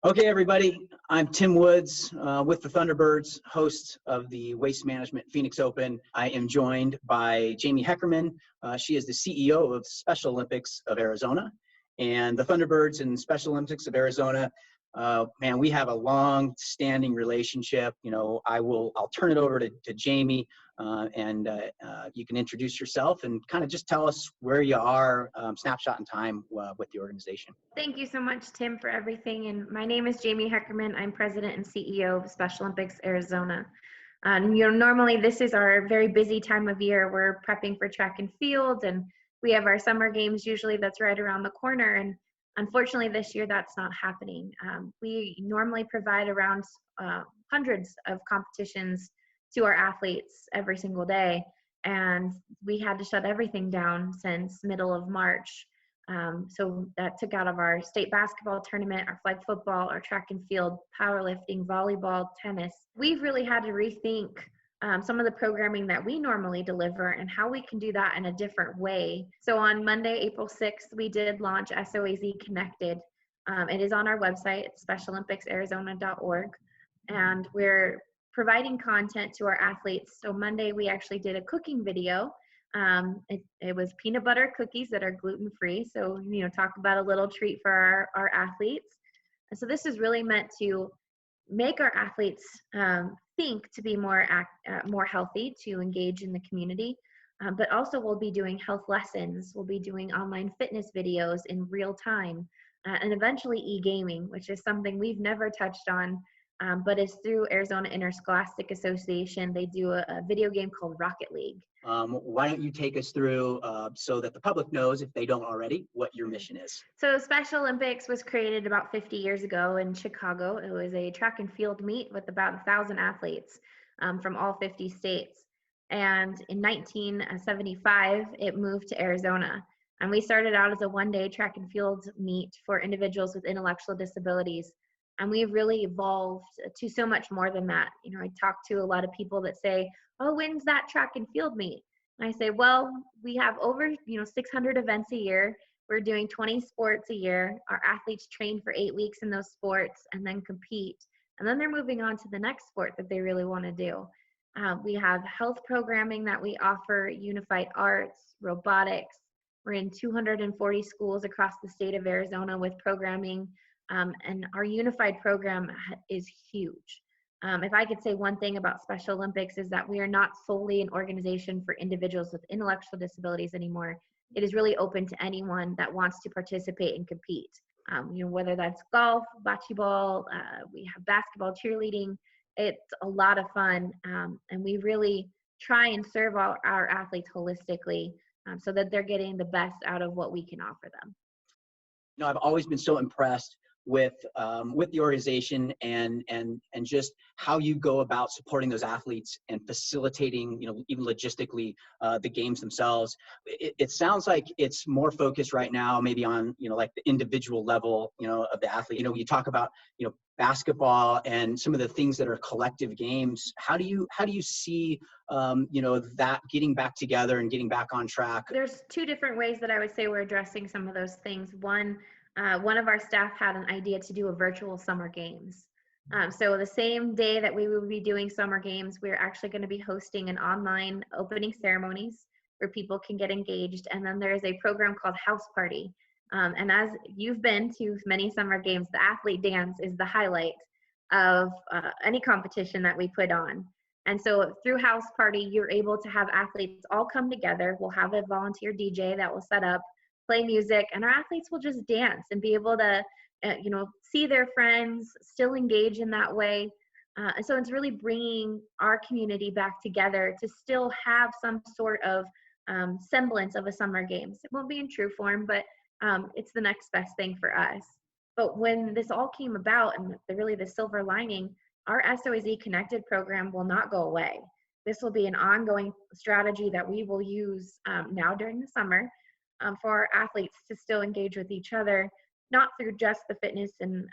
Okay, everybody, I'm Tim Woods with the Thunderbirds, host of the Waste Management Phoenix Open. I am joined by Jamie Heckerman. She is the CEO of Special Olympics of Arizona. And the Thunderbirds and Special Olympics of Arizona, man, we have a long-standing relationship. I'll turn it over to Jamie, and you can introduce yourself and kind of just tell us where you are, snapshot in time with the organization. Thank you so much, Tim, for everything. And my name is Jamie Heckerman. I'm president and CEO of Special Olympics Arizona. Normally this is our very busy time of year. We're prepping for track and field, and we have our summer games usually that's right around the corner. And unfortunately this year that's not happening. We normally provide around hundreds of competitions to our athletes every single day. And we had to shut everything down since middle of March. So that took out of our state basketball tournament, our flag football, our track and field, powerlifting, volleyball, tennis. We've really had to rethink some of the programming that we normally deliver and how we can do that in a different way. So on Monday, April 6th, we did launch SOAZ Connected. It is on our website, specialolympicsarizona.org, and we're providing content to our athletes. So Monday, we actually did a cooking video. It was peanut butter cookies that are gluten-free. So, talk about a little treat for our athletes. And so this is really meant to make our athletes think to be more healthy, to engage in the community. But also we'll be doing health lessons. We'll be doing online fitness videos in real time, and eventually e-gaming, which is something we've never touched on. But it's through Arizona Interscholastic Association. They do a video game called Rocket League. Why don't you take us through, so that the public knows, if they don't already, what your mission is? So Special Olympics was created about 50 years ago in Chicago. It was a track and field meet with about 1,000 athletes from all 50 states. And in 1975, it moved to Arizona. And we started out as a one-day track and field meet for individuals with intellectual disabilities. And we've really evolved to so much more than that. I talk to a lot of people that say, oh, when's that track and field meet? And I say, well, we have over 600 events a year. We're doing 20 sports a year. Our athletes train for 8 weeks in those sports and then compete. And then they're moving on to the next sport that they really want to do. We have health programming that we offer, unified arts, robotics. We're in 240 schools across the state of Arizona with programming. And our unified program is huge. If I could say one thing about Special Olympics is that we are not solely an organization for individuals with intellectual disabilities anymore. It is really open to anyone that wants to participate and compete. Whether that's golf, bocce ball, we have basketball, cheerleading. It's a lot of fun, and we really try and serve our athletes holistically so that they're getting the best out of what we can offer them. I've always been so impressed with the organization and just how you go about supporting those athletes and facilitating, even logistically, the games themselves. It sounds like it's more focused right now, maybe on, like the individual level, of the athlete. You talk about, basketball and some of the things that are collective games. How do you see, that getting back together and getting back on track? There's two different ways that I would say we're addressing some of those things. One of our staff had an idea to do a virtual summer games. So the same day that we will be doing summer games, we're actually going to be hosting an online opening ceremonies where people can get engaged. And then there's a program called House Party. And as you've been to many summer games, the athlete dance is the highlight of any competition that we put on. And so through House Party, you're able to have athletes all come together. We'll have a volunteer DJ that will set up, play music, and our athletes will just dance and be able to, see their friends, still engage in that way. And so it's really bringing our community back together to still have some sort of semblance of a summer games. It won't be in true form, but it's the next best thing for us. But when this all came about, and really the silver lining, our SOAZ Connected program will not go away. This will be an ongoing strategy that we will use now during the summer for our athletes to still engage with each other, not through just the fitness and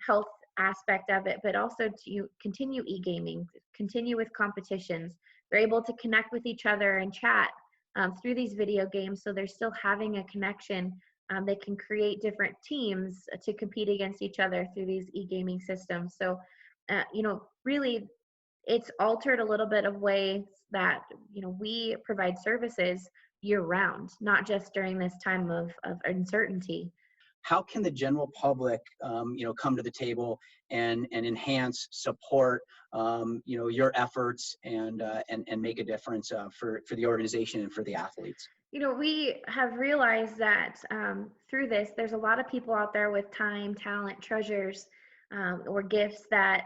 health aspect of it, but also to continue e-gaming, continue with competitions. They're able to connect with each other and chat through these video games, so they're still having a connection They can create different teams to compete against each other through these e-gaming systems. So, really, it's altered a little bit of ways that, we provide services year round, not just during this time of uncertainty. How can the general public, come to the table and enhance, support, your efforts and make a difference for the organization and for the athletes? We have realized that through this, there's a lot of people out there with time, talent, treasures, or gifts that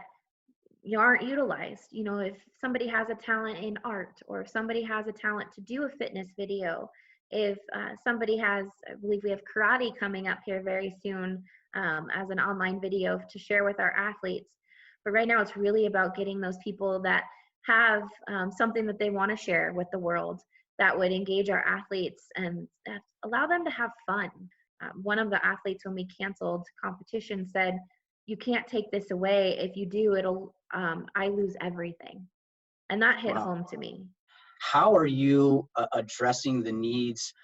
aren't utilized. If somebody has a talent in art, or if somebody has a talent to do a fitness video, if somebody has, I believe we have karate coming up here very soon as an online video to share with our athletes. But right now it's really about getting those people that have something that they want to share with the world that would engage our athletes and allow them to have fun. One of the athletes, when we canceled competition, said, "You can't take this away. If you do, I lose everything." And that hit Wow. home to me. How are you addressing the needs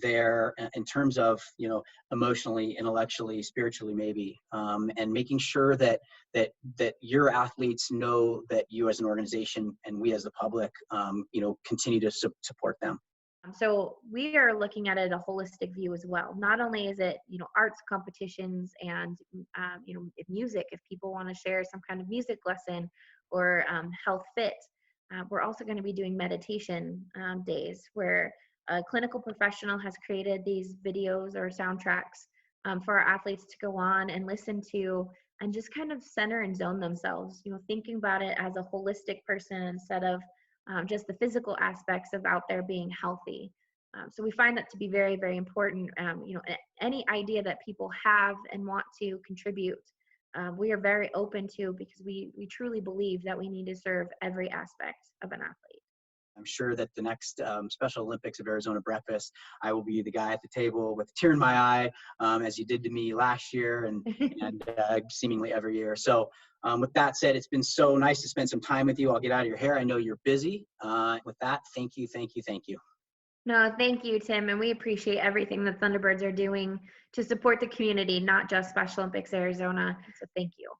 there in terms of, emotionally, intellectually, spiritually, maybe, and making sure that your athletes know that you as an organization and we as the public, continue to support them? So we are looking at it a holistic view as well. Not only is it, arts competitions and, if music, if people want to share some kind of music lesson, or health fit, we're also going to be doing meditation days where a clinical professional has created these videos or soundtracks for our athletes to go on and listen to and just kind of center and zone themselves, thinking about it as a holistic person instead of just the physical aspects of out there being healthy. So we find that to be very, very important. Any idea that people have and want to contribute, we are very open to, because we truly believe that we need to serve every aspect of an athlete. I'm sure that the next Special Olympics of Arizona breakfast, I will be the guy at the table with a tear in my eye, as you did to me last year and seemingly every year. So with that said, it's been so nice to spend some time with you. I'll get out of your hair. I know you're busy. With that, thank you, thank you, thank you. No, thank you, Tim. And we appreciate everything that Thunderbirds are doing to support the community, not just Special Olympics Arizona. So thank you.